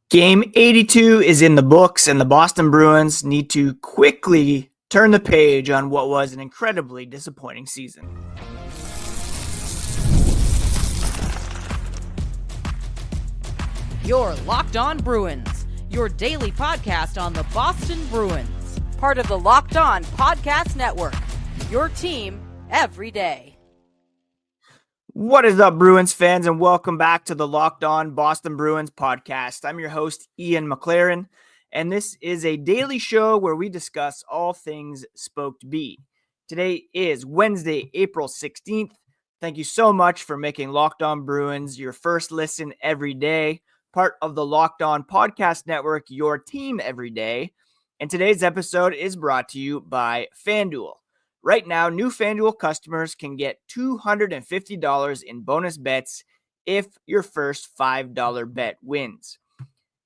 Game 82 is in the books, and the Boston Bruins need to quickly turn the page on what was an incredibly disappointing season. You're Locked On Bruins, your daily podcast on the Boston Bruins, part of the Locked On Podcast Network, your team every day. What is up, Bruins fans, and welcome back to the Locked On Boston Bruins podcast. I'm your host, Ian McLaren, and this is a daily show where we discuss all things Spoked B. Today is Wednesday, April 16th. Thank you so much for making Locked On Bruins your first listen every day, part of the Locked On Podcast Network, your team every day. And today's episode is brought to you by FanDuel. Right now, new FanDuel customers can get $250 in bonus bets if your first $5 bet wins.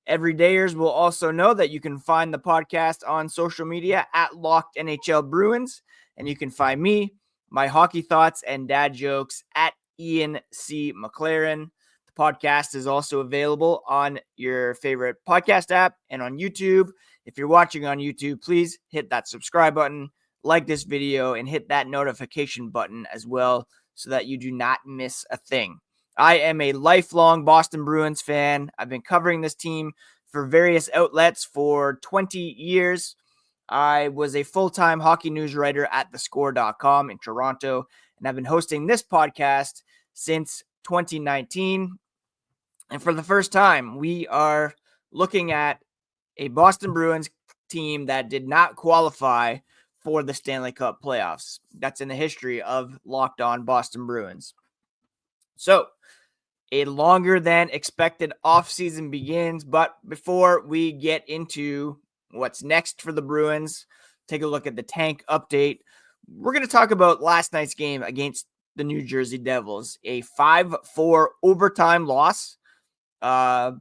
Everydayers will also know that you can find the podcast on social media at Locked NHL Bruins, and you can find me, my hockey thoughts, and dad jokes at Ian C. McLaren. The podcast is also available on your favorite podcast app and on YouTube. If you're watching on YouTube, please hit that subscribe button, like this video, and hit that notification button as well so that you do not miss a thing. I am a lifelong Boston Bruins fan. I've been covering this team for various outlets for 20 years. I was a full-time hockey news writer at thescore.com in Toronto, and I've been hosting this podcast since 2019. And for the first time, we are looking at a Boston Bruins team that did not qualify for the Stanley Cup playoffs. That's in the history of Locked On Boston Bruins. So, a longer than expected offseason begins, but before we get into what's next for the Bruins, take a look at the tank update. We're going to talk about last night's game against the New Jersey Devils, a 5-4 overtime loss. I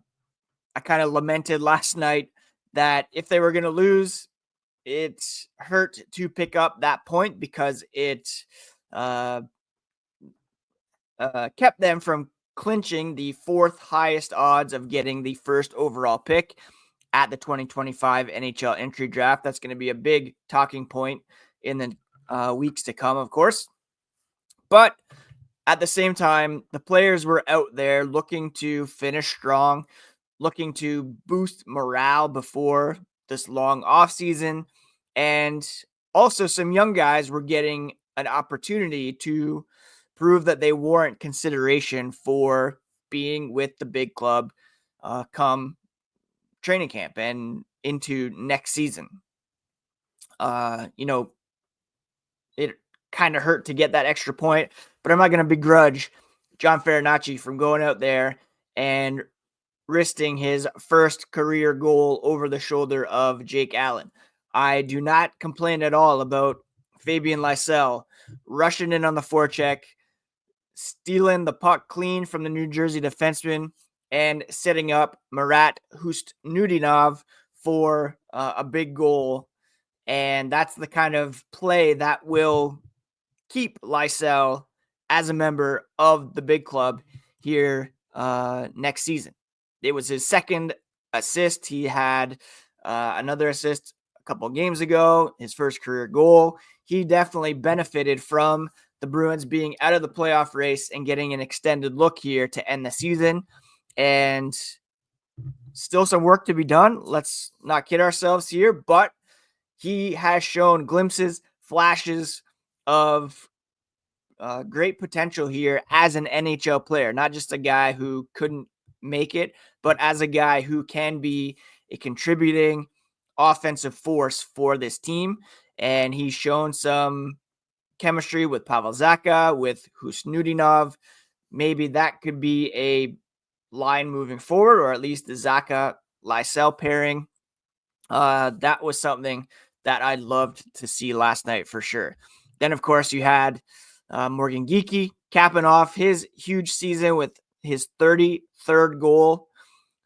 kind of lamented last night that if they were going to lose, it hurt to pick up that point because it kept them from clinching the fourth highest odds of getting the first overall pick at the 2025 NHL entry draft. That's going to be a big talking point in the weeks to come, of course. But at the same time, the players were out there looking to finish strong, looking to boost morale before this long offseason. And also some young guys were getting an opportunity to prove that they warrant consideration for being with the big club come training camp and into next season. It kind of hurt to get that extra point, but I'm not going to begrudge John Farinacci from going out there and risking his first career goal over the shoulder of Jake Allen. I do not complain at all about Fabian Lysell rushing in on the forecheck, stealing the puck clean from the New Jersey defenseman, and setting up Marat Hustnudinov for a big goal. And that's the kind of play that will keep Lysell as a member of the big club here next season. It was his second assist. He had another assist a couple of games ago, his first career goal. He definitely benefited from the Bruins being out of the playoff race and getting an extended look here to end the season. And still some work to be done. Let's not kid ourselves here, but he has shown glimpses, flashes of great potential here as an NHL player, not just a guy who couldn't make it, but as a guy who can be a contributing offensive force for this team. And he's shown some chemistry with Pavel Zacha, with Hustnudinov. Maybe that could be a line moving forward, or at least the Zacha-Lysell pairing. That was something that I loved to see last night for sure. Then, of course, you had Morgan Geekie capping off his huge season with his 33rd goal,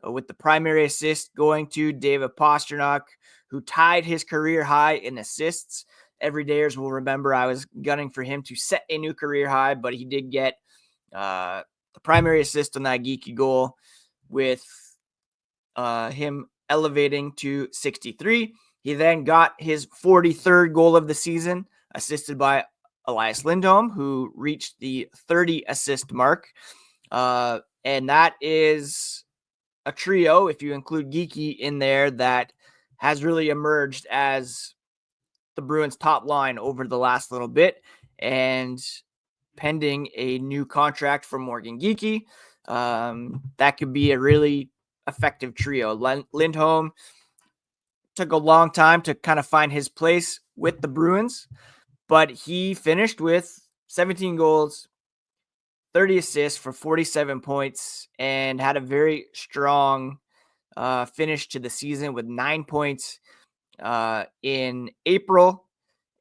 with the primary assist going to David Pastrnak, who tied his career high in assists. Everydayers will remember I was gunning for him to set a new career high, but he did get the primary assist on that Geekie goal with him elevating to 63. He then got his 43rd goal of the season, assisted by Elias Lindholm, who reached the 30 assist mark. And that is a trio, if you include Geekie in there, that has really emerged as the Bruins' top line over the last little bit. And pending a new contract for Morgan Geekie, that could be a really effective trio. Lindholm took a long time to kind of find his place with the Bruins, but he finished with 17 goals, 30 assists for 47 points, and had a very strong finish to the season with 9 points in April.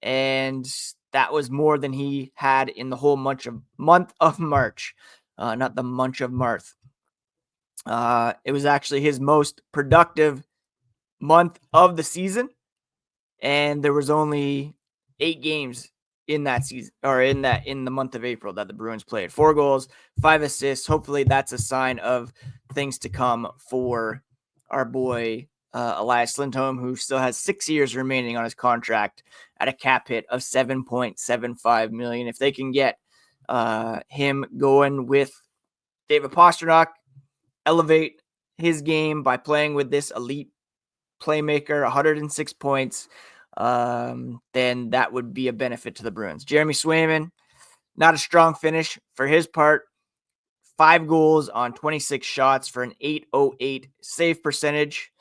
And that was more than he had in the whole month of March, not the month of March. It was actually his most productive month of the season, and there was only 8 games in that season, or in the month of April, that the Bruins played. 4 goals, 5 assists. Hopefully that's a sign of things to come for our boy Elias Lindholm, who still has 6 years remaining on his contract at a cap hit of $7.75 million. If they can get him going with David Pastrnak, elevate his game by playing with this elite playmaker, 106 points, then that would be a benefit to the Bruins. Jeremy Swayman, not a strong finish for his part. 5 goals on 26 shots for an .808 save percentage.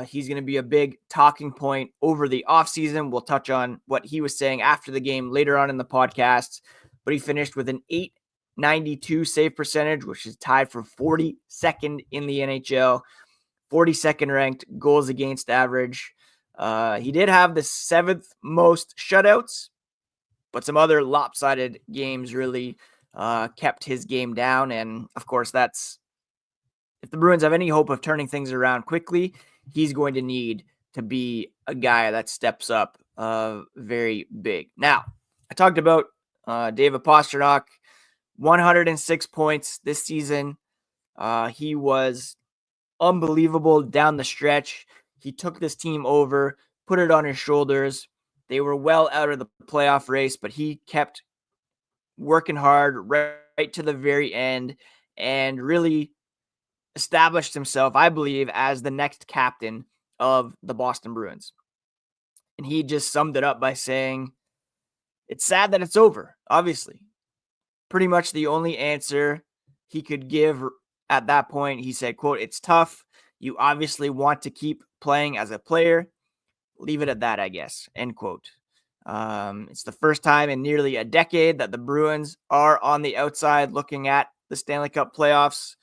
He's going to be a big talking point over the offseason. We'll touch on what he was saying after the game later on in the podcast, but he finished with an .892 save percentage, which is tied for 42nd in the NHL, 42nd ranked goals against average. He did have the 7th most shutouts, but some other lopsided games really kept his game down. And of course, that's, if the Bruins have any hope of turning things around quickly, he's going to need to be a guy that steps up very big. Now, I talked about David Pastrnak, 106 points this season. He was unbelievable down the stretch. He took this team over, put it on his shoulders. They were well out of the playoff race, but he kept working hard right to the very end and really established himself, I believe, as the next captain of the Boston Bruins. And he just summed it up by saying, it's sad that it's over, obviously. Pretty much the only answer he could give at that point. He said, quote, "It's tough. You obviously want to keep playing as a player. Leave it at that, I guess," end quote. It's the first time in nearly a decade that the Bruins are on the outside looking at the Stanley Cup playoffs.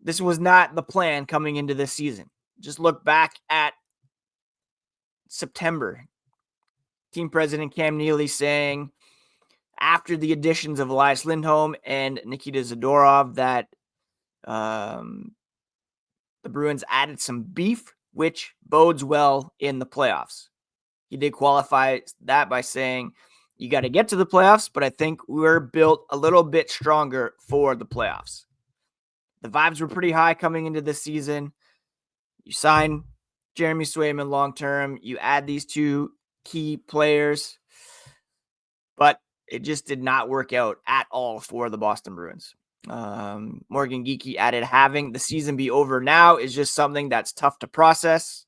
This was not the plan coming into this season. Just look back at September. Team president Cam Neely saying, after the additions of Elias Lindholm and Nikita Zadorov, that the Bruins added some beef, which bodes well in the playoffs. He did qualify that by saying, you got to get to the playoffs, but I think we're built a little bit stronger for the playoffs. The vibes were pretty high coming into this season. You sign Jeremy Swayman long-term. You add these 2 key players, but it just did not work out at all for the Boston Bruins. Morgan Geekie added, having the season be over now is just something that's tough to process.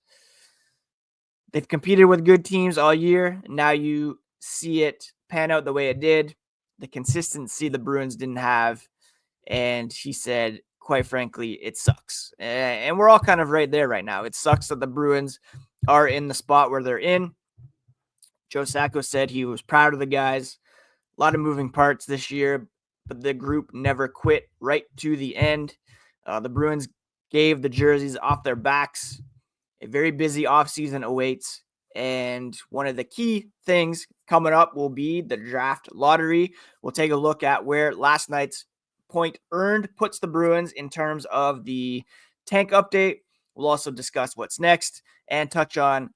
They've competed with good teams all year. Now you see it pan out the way it did. The consistency the Bruins didn't have. And he said, quite frankly, it sucks. And we're all kind of right there right now. It sucks that the Bruins are in the spot where they're in. Joe Sacco said he was proud of the guys. A lot of moving parts this year, but the group never quit right to the end. The Bruins gave the jerseys off their backs. A very busy offseason awaits. And one of the key things coming up will be the draft lottery. We'll take a look at where last night's point earned puts the Bruins in terms of the tank update. We'll also discuss what's next and touch on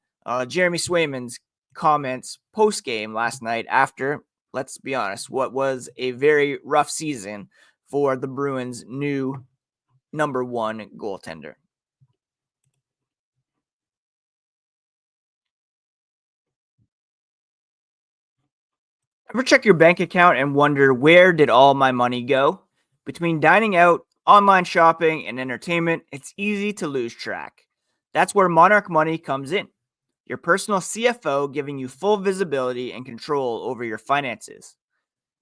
Jeremy Swayman's comments post-game last night after, let's be honest, what was a very rough season for the Bruins' new number 1 goaltender. Ever check your bank account and wonder, where did all my money go? Between dining out, online shopping, and entertainment, it's easy to lose track. That's where Monarch Money comes in. Your personal CFO, giving you full visibility and control over your finances.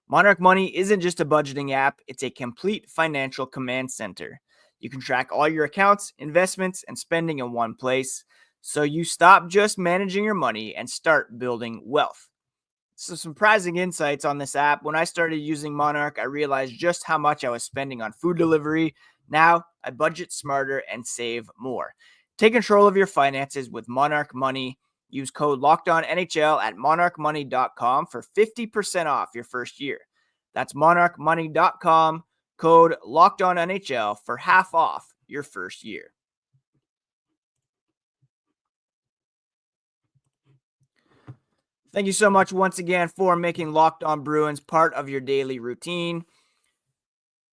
Monarch Money isn't just a budgeting app, it's a complete financial command center. You can track all your accounts, investments, and spending in one place, so you stop just managing your money and start building wealth. So, surprising insights on this app. When I started using Monarch, I realized just how much I was spending on food delivery. Now I budget smarter and save more. Take control of your finances with Monarch Money. Use code LOCKEDONNHL at monarchmoney.com for 50% off your first year. That's monarchmoney.com, code LOCKEDONNHL for half off your first year. Thank you so much once again for making Locked On Bruins part of your daily routine.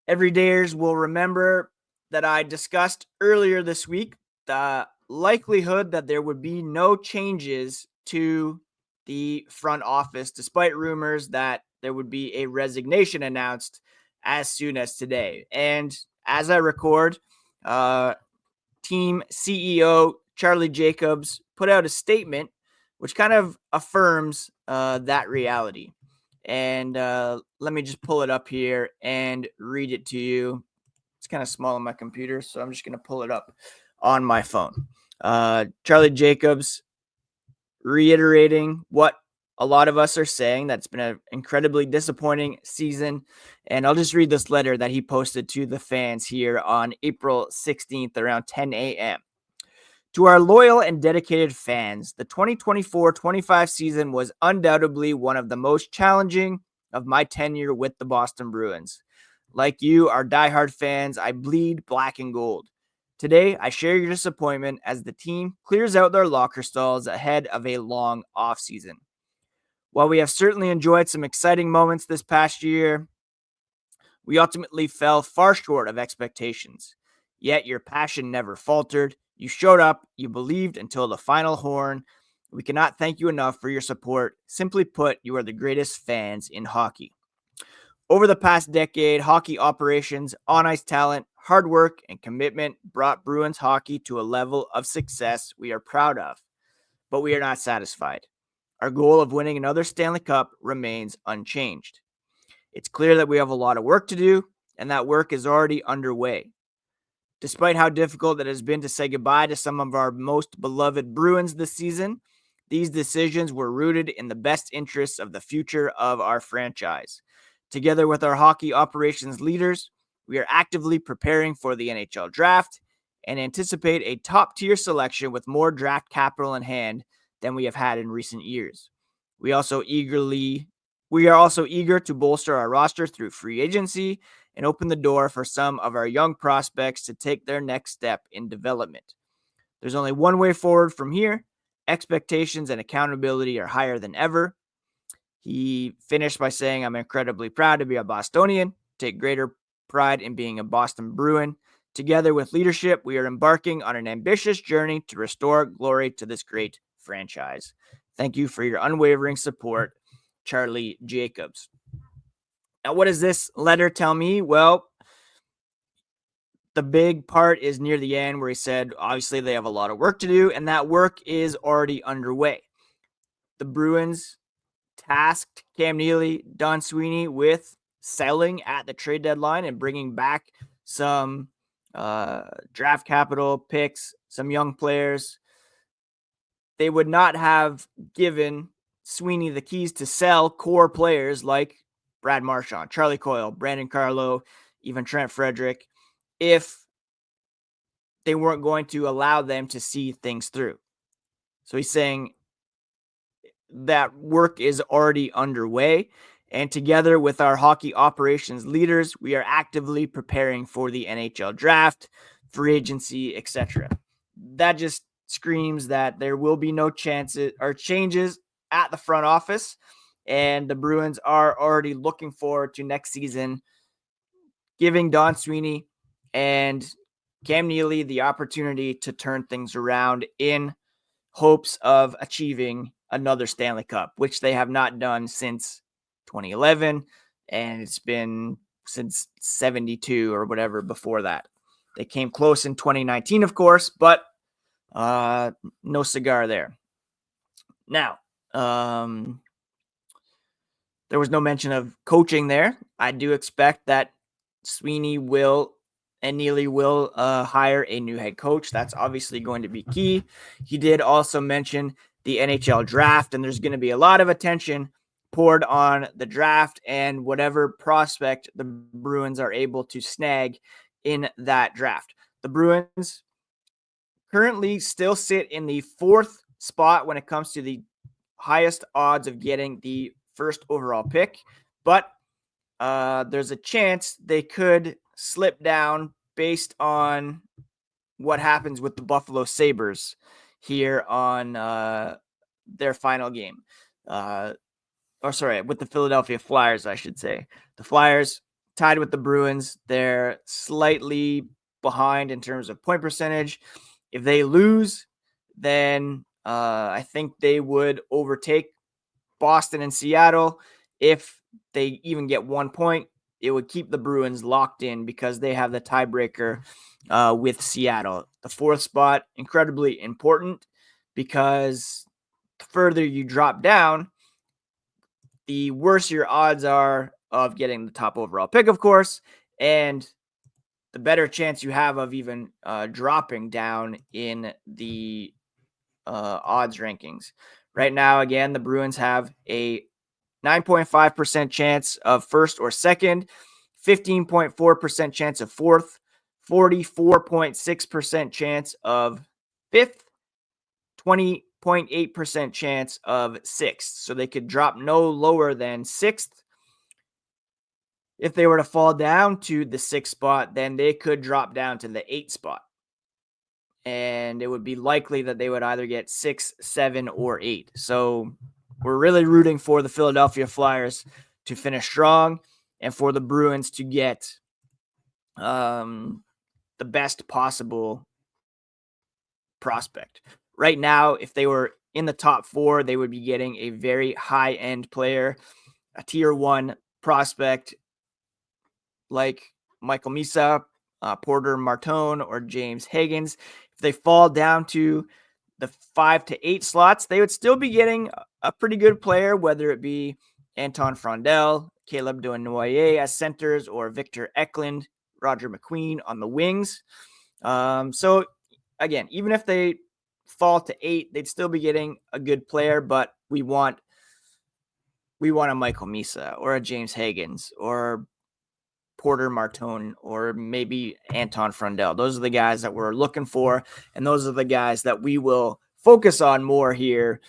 Everydayers will remember that I discussed earlier this week the likelihood that there would be no changes to the front office, despite rumors that there would be a resignation announced as soon as today. And as I record, team CEO Charlie Jacobs put out a statement which kind of affirms that reality. And let me just pull it up here and read it to you. It's kind of small on my computer, so I'm just going to pull it up on my phone. Charlie Jacobs reiterating what a lot of us are saying, that's been an incredibly disappointing season. And I'll just read this letter that he posted to the fans here on April 16th around 10 a.m. To our loyal and dedicated fans, the 2024-25 season was undoubtedly one of the most challenging of my tenure with the Boston Bruins. Like you, our diehard fans, I bleed black and gold. Today, I share your disappointment as the team clears out their locker stalls ahead of a long offseason. While we have certainly enjoyed some exciting moments this past year, we ultimately fell far short of expectations. Yet your passion never faltered. You showed up, you believed until the final horn. We cannot thank you enough for your support. Simply put, you are the greatest fans in hockey. Over the past decade, hockey operations, on-ice talent, hard work, and commitment brought Bruins hockey to a level of success we are proud of. But we are not satisfied. Our goal of winning another Stanley Cup remains unchanged. It's clear that we have a lot of work to do, and that work is already underway. Despite how difficult it has been to say goodbye to some of our most beloved Bruins this season, these decisions were rooted in the best interests of the future of our franchise. Together with our hockey operations leaders, we are actively preparing for the NHL draft and anticipate a top-tier selection with more draft capital in hand than we have had in recent years. We are also eager to bolster our roster through free agency and open the door for some of our young prospects to take their next step in development. There's only one way forward from here. Expectations and accountability are higher than ever. He finished by saying, I'm incredibly proud to be a Bostonian, take greater pride in being a Boston Bruin. Together with leadership, we are embarking on an ambitious journey to restore glory to this great franchise. Thank you for your unwavering support, Charlie Jacobs. Now, what does this letter tell me? Well, the big part is near the end where he said, obviously, they have a lot of work to do, and that work is already underway. The Bruins tasked Cam Neely, Don Sweeney with selling at the trade deadline and bringing back some draft capital picks, some young players. They would not have given Sweeney the keys to sell core players like Brad Marchand, Charlie Coyle, Brandon Carlo, even Trent Frederick, if they weren't going to allow them to see things through. So he's saying that work is already underway, and together with our hockey operations leaders, we are actively preparing for the NHL draft, free agency, etc. That just screams that there will be no chances or changes at the front office, and the Bruins are already looking forward to next season, giving Don Sweeney and Cam Neely the opportunity to turn things around in hopes of achieving another Stanley Cup, which they have not done since 2011, and it's been since 72 or whatever before that. They came close in 2019, of course, but no cigar there. Now, there was no mention of coaching there. I do expect that Sweeney will and Neely will hire a new head coach. That's obviously going to be key. He did also mention the NHL draft, and there's going to be a lot of attention poured on the draft and whatever prospect the Bruins are able to snag in that draft. The Bruins currently still sit in the 4th spot when it comes to the highest odds of getting the first overall pick, but there's a chance they could slip down based on what happens with the Buffalo Sabres here on their final game. With the Philadelphia Flyers, I should say. The Flyers tied with the Bruins. They're slightly behind in terms of point percentage. If they lose, then I think they would overtake Boston and Seattle. If they even get 1 point, it would keep the Bruins locked in because they have the tiebreaker with Seattle. The 4th spot, incredibly important because the further you drop down, the worse your odds are of getting the top overall pick, of course, and the better chance you have of even dropping down in the odds rankings. Right now, again, the Bruins have a 9.5% chance of first or second, 15.4% chance of fourth, 44.6% chance of fifth, 20.8% chance of sixth. So they could drop no lower than sixth. If they were to fall down to the 6th spot, then they could drop down to the 8th spot. And it would be likely that they would either get 6, 7, or 8. So we're really rooting for the Philadelphia Flyers to finish strong and for the Bruins to get the best possible prospect. Right now, if they were in the top 4, they would be getting a very high-end player, a tier 1 prospect like Michael Misa, Porter Martone, or James Higgins. If they fall down to the 5 to 8 slots, they would still be getting a pretty good player, whether it be Anton Frondel, Caleb Dunoyer as centers, or Victor Eklund, Roger McQueen on the wings. So again, even if they fall to 8, they'd still be getting a good player, but we want a Michael Misa or a James Higgins or Porter Martone or maybe Anton Frondel. Those are the guys that we're looking for, and those are the guys that we will focus on more here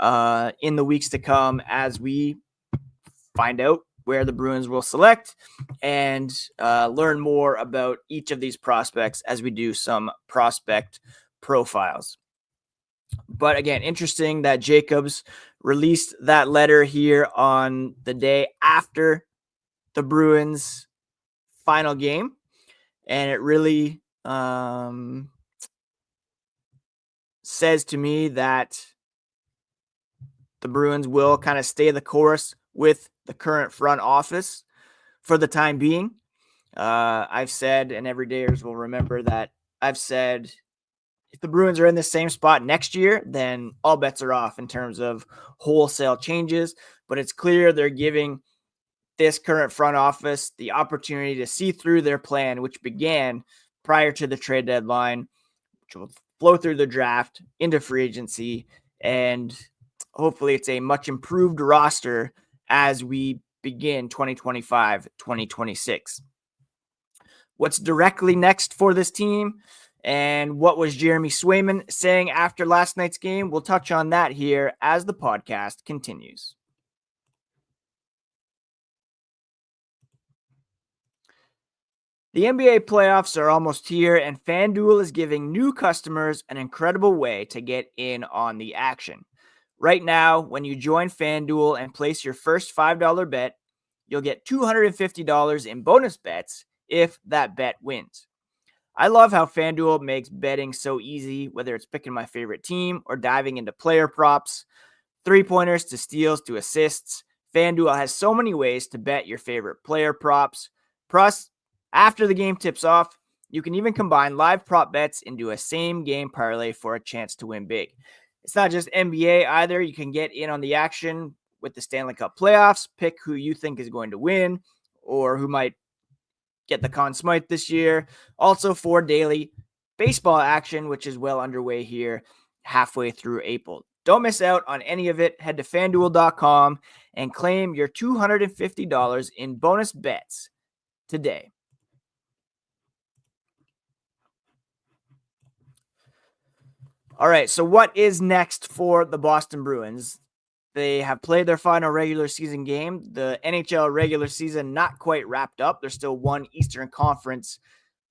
in the weeks to come as we find out where the Bruins will select and learn more about each of these prospects as we do some prospect profiles. But again, interesting that Jacobs released that letter here on the day after the Bruins final game, and it really says to me that the Bruins will kind of stay the course with the current front office for the time being. I've said, and everydayers will remember that I've said, if the Bruins are in the same spot next year, then all bets are off in terms of wholesale changes. But it's clear they're giving this current front office the opportunity to see through their plan, which began prior to the trade deadline, which will flow through the draft into free agency. And hopefully it's a much improved roster as we begin 2025-2026. What's directly next for this team and what was Jeremy Swayman saying after last night's game? We'll touch on that here as the podcast continues. The NBA playoffs are almost here, and FanDuel is giving new customers an incredible way to get in on the action. Right now, when you join FanDuel and place your first $5 bet, you'll get $250 in bonus bets if that bet wins. I love how FanDuel makes betting so easy, whether it's picking my favorite team or diving into player props, 3-pointers to steals to assists. FanDuel has so many ways to bet your favorite player props. Plus, after the game tips off, you can even combine live prop bets into a same game parlay for a chance to win big. It's not just NBA either. You can get in on the action with the Stanley Cup playoffs, pick who you think is going to win or who might get the Conn Smythe this year. Also for daily baseball action, which is well underway here halfway through April. Don't miss out on any of it. Head to fanduel.com and claim your $250 in bonus bets today. All right, so what is next for the Boston Bruins? They have played their final regular season game. The NHL regular season not quite wrapped up. There's still one Eastern Conference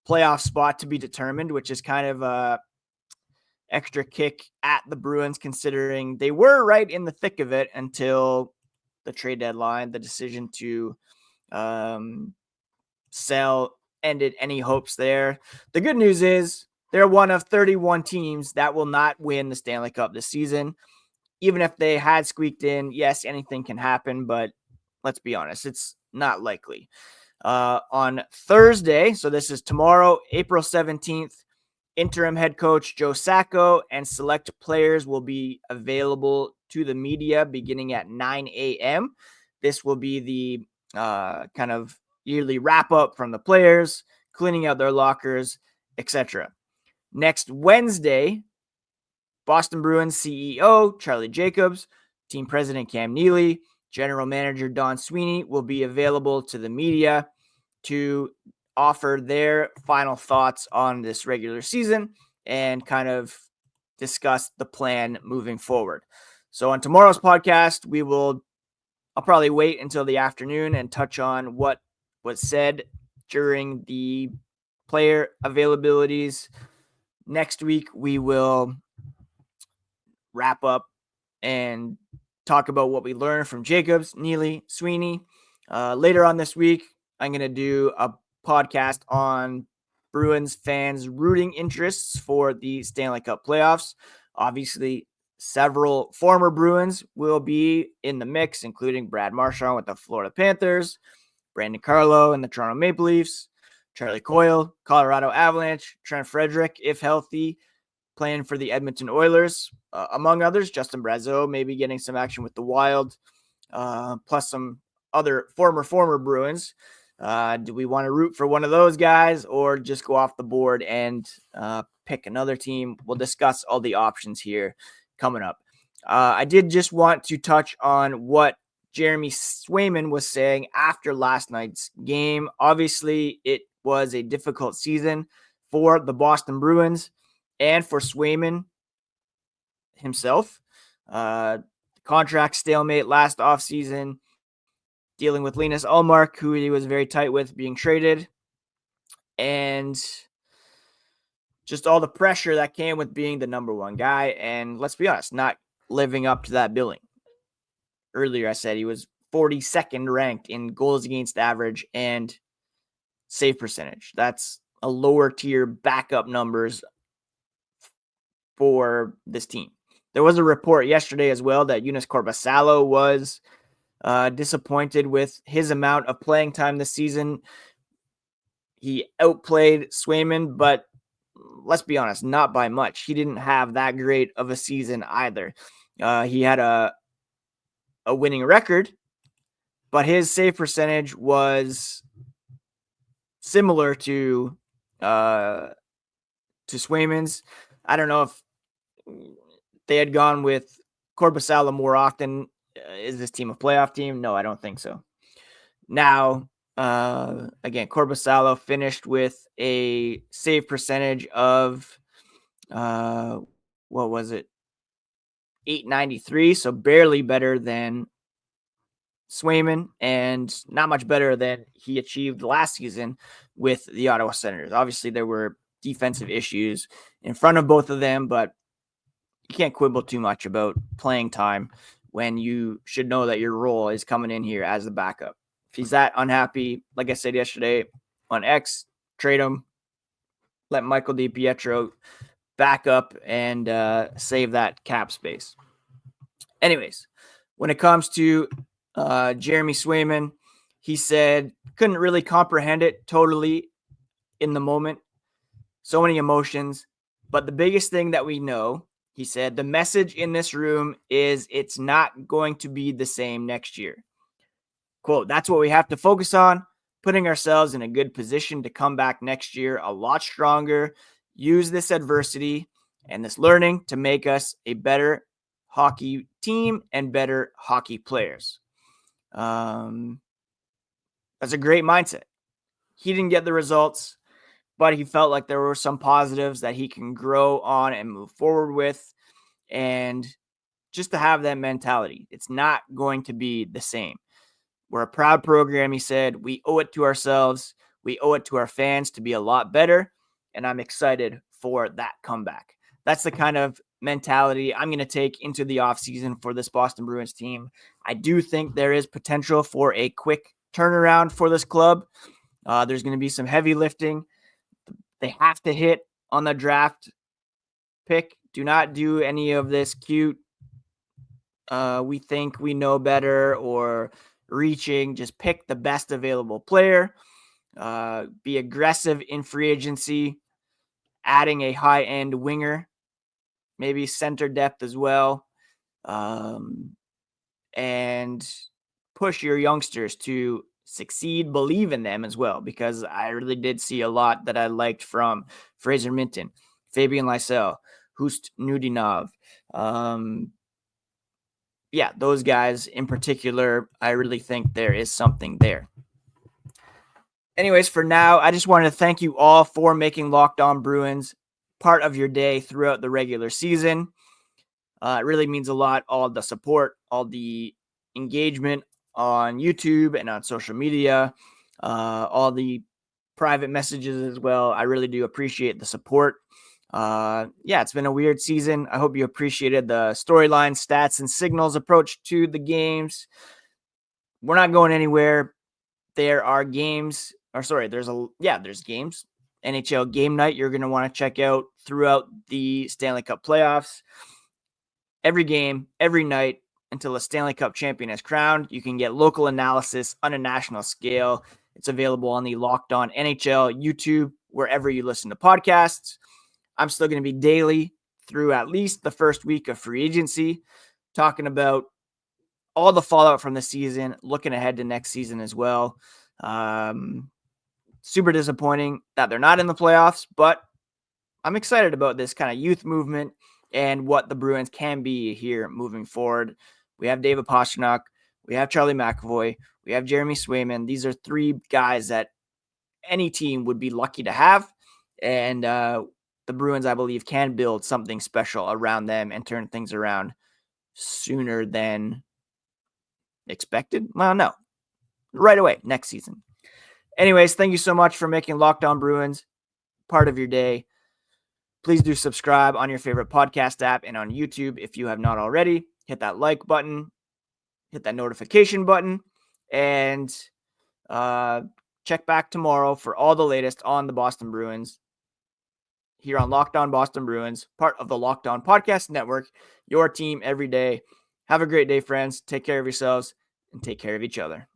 playoff spot to be determined, which is kind of a extra kick at the Bruins, considering they were right in the thick of it until the trade deadline. The decision to sell ended any hopes there. The good news is they're one of 31 teams that will not win the Stanley Cup this season. Even if they had squeaked in, yes, anything can happen, but let's be honest, it's not likely. On Thursday, so this is tomorrow, April 17th, interim head coach Joe Sacco and select players will be available to the media beginning at 9 a.m. This will be the kind of yearly wrap up from the players, cleaning out their lockers, etc. Next Wednesday, Boston Bruins CEO Charlie Jacobs, team president Cam Neely, general manager Don Sweeney will be available to the media to offer their final thoughts on this regular season and kind of discuss the plan moving forward. So on tomorrow's podcast, I'll probably wait until the afternoon and touch on what was said during the player availabilities. Next week, we will wrap up and talk about what we learned from Jacobs, Neely, Sweeney. Later on this week, I'm going to do a podcast on Bruins fans' rooting interests for the Stanley Cup playoffs. Obviously, several former Bruins will be in the mix, including Brad Marchand with the Florida Panthers, Brandon Carlo and the Toronto Maple Leafs, Charlie Coyle, Colorado Avalanche, Trent Frederick, if healthy, playing for the Edmonton Oilers, among others. Justin Brazeau maybe getting some action with the Wild, plus some other former Bruins. Do we want to root for one of those guys or just go off the board and pick another team? We'll discuss all the options here coming up. I did just want to touch on what Jeremy Swayman was saying after last night's game. Obviously, it was a difficult season for the Boston Bruins and for Swayman himself. Contract stalemate last offseason, dealing with Linus Ullmark, who he was very tight with, being traded, and just all the pressure that came with being the number one guy. And let's be honest, not living up to that billing. Earlier, I said he was 42nd ranked in goals against average and save percentage. That's a lower tier backup numbers for this team. There was a report yesterday as well that Joonas Korpisalo was disappointed with his amount of playing time this season. He outplayed Swayman, but let's be honest, not by much. He didn't have that great of a season either. He had a winning record, but his save percentage was similar to Swayman's. I don't know if they had gone with Korpisalo more often. Is this team a playoff team? No, I don't think so. Now, again, Korpisalo finished with a save percentage of, what was it? 893, so barely better than Swayman and not much better than he achieved last season with the Ottawa Senators. Obviously, there were defensive issues in front of both of them, but you can't quibble too much about playing time when you should know that your role is coming in here as the backup. If he's that unhappy, like I said yesterday on X, trade him, let Michael DiPietro back up and save that cap space. Anyways, when it comes to Jeremy Swayman, he said, couldn't really comprehend it totally in the moment. So many emotions. But the biggest thing that we know, he said, the message in this room is it's not going to be the same next year. Quote, that's what we have to focus on, putting ourselves in a good position to come back next year a lot stronger, use this adversity and this learning to make us a better hockey team and better hockey players. That's a great mindset. He didn't get the results, but he felt like there were some positives that he can grow on and move forward with. And just to have that mentality, it's not going to be the same. We're a proud program, he said. We owe it to ourselves. We owe it to our fans to be a lot better. And I'm excited for that comeback. That's the kind of mentality I'm going to take into the offseason for this Boston Bruins team. I do think there is potential for a quick turnaround for this club. There's going to be some heavy lifting. They have to hit on the draft pick. Do not do any of this cute, we think we know better or reaching. Just pick the best available player. Be aggressive in free agency, adding a high-end winger, maybe center depth as well, and push your youngsters to succeed, believe in them as well, because I really did see a lot that I liked from Fraser Minton, Fabian Lysell, Hust Nudinov. Yeah, those guys in particular, I really think there is something there. Anyways, for now, I just wanted to thank you all for making Locked On Bruins part of your day throughout the regular season. It really means a lot, all the support, all the engagement on YouTube and on social media, all the private messages as well. I really do appreciate the support. It's been a weird season. I hope you appreciated the storyline, stats, and signals approach to the games. We're not going anywhere. There are games, there's games. NHL game night you're going to want to check out throughout the Stanley Cup playoffs. Every game, every night, until a Stanley Cup champion is crowned. You can get local analysis on a national scale. It's available on the Locked On NHL YouTube, wherever you listen to podcasts. I'm still going to be daily through at least the first week of free agency, talking about all the fallout from the season, looking ahead to next season as well. Super disappointing that they're not in the playoffs, but I'm excited about this kind of youth movement and what the Bruins can be here moving forward. We have David Pastrnak. We have Charlie McAvoy. We have Jeremy Swayman. These are three guys that any team would be lucky to have. And the Bruins, I believe, can build something special around them and turn things around sooner than expected. Well, no, right away, next season. Anyways, thank you so much for making Locked On Bruins part of your day. Please do subscribe on your favorite podcast app and on YouTube if you have not already. Hit that like button, hit that notification button, and check back tomorrow for all the latest on the Boston Bruins here on Locked On Boston Bruins, part of the Locked On Podcast Network, your team every day. Have a great day, friends. Take care of yourselves and take care of each other.